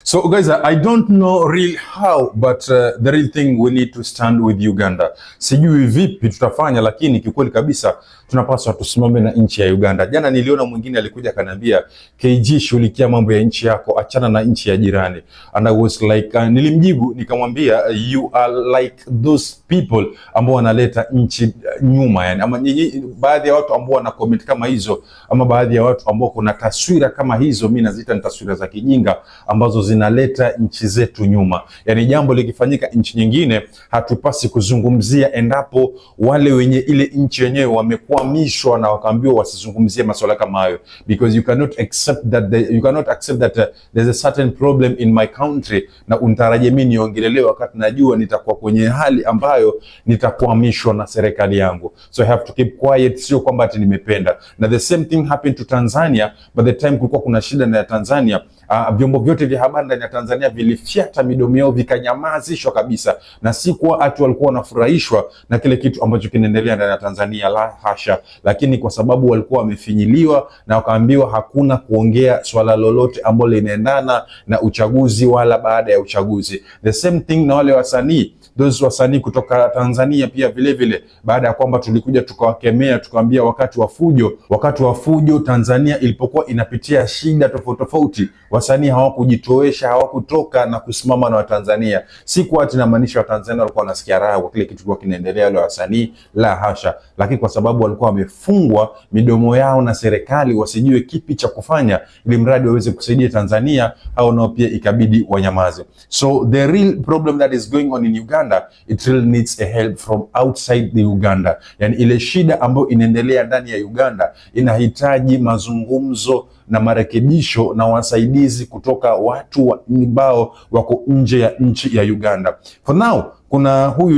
So guys, I don't know real how, but the real thing we need to stand with Uganda. Sijui vipi tutafanya, lakini kikweli kabisa tunapaswa tusimame na nchi ya Uganda. Jana niliona mwingine alikuja kanambia, KG shughulikia mambo ya nchi yako, achana na nchi ya jirani. And I was like, nilimjibu nikamwambia, you are like those people ambao wanaleta nchi nyuma, yani ama baadhi ya watu ambao wana comment kama hizo, ama baadhi ya watu ambao kuna taswira kama hizo, mimi naziita ni taswira za kijinga ambazo zinaleta nchi zetu nyuma. Yani jambo likifanyika nchi nyingine hatupasi kuzungumzia endapo wale wenye ile nchi yenyewe wamekwamishwa na wakaambiwa wasizungumzie masuala kama hayo, because you cannot accept that there's a certain problem in my country na unitarajie mimi niongelelewe wakati najua nitakuwa kwenye hali ambayo nitakwamishwa na serikali yangu. So I have to keep quiet, sio kwamba ati nimependa. Na the same thing happened to Tanzania. By the time kulikuwa kuna shida na Tanzania, vyombo vyote vya habari ndani ya Tanzania vilifyata midomo yao, vikanyamazishwa kabisa, na si kwa watu walikuwa wanafurahishwa na kile kitu ambacho kinaendelea ndani ya Tanzania, la hasha, lakini kwa sababu walikuwa wamefinyiliwa na wakaambiwa hakuna kuongea swala lolote ambalo linaendana na uchaguzi wala baada ya uchaguzi. The same thing na wale wasanii, those wasanii kutoka Tanzania pia vile vile, baada ya kwamba tulikuja tukawakemea, tukaambia wakati wa fujo Tanzania ilipokuwa inapitia shida tofauti, wasanii hawakujitoesha, hawakutoka na kusimama na Watanzania. Si kwa ati namaanisha Watanzania walikuwa wanasikia raha kwa kile kitu kilikuwa kinaendelea wale wasanii, la hasha, lakini kwa sababu walikuwa wamefungwa midomo yao na serikali wasijue kipi cha kufanya ili mradi waweze kusaidia Tanzania, au nao pia ikabidi wanyamaze. So the real problem that is going on in Uganda, it really needs a help from outside the Uganda. Yani ile shida ambayo inaendelea ndani ya Uganda inahitaji mazungumzo na marekebisho na wasaidizi kutoka watu ambao wako nje ya nchi ya Uganda. For now, kuna huyu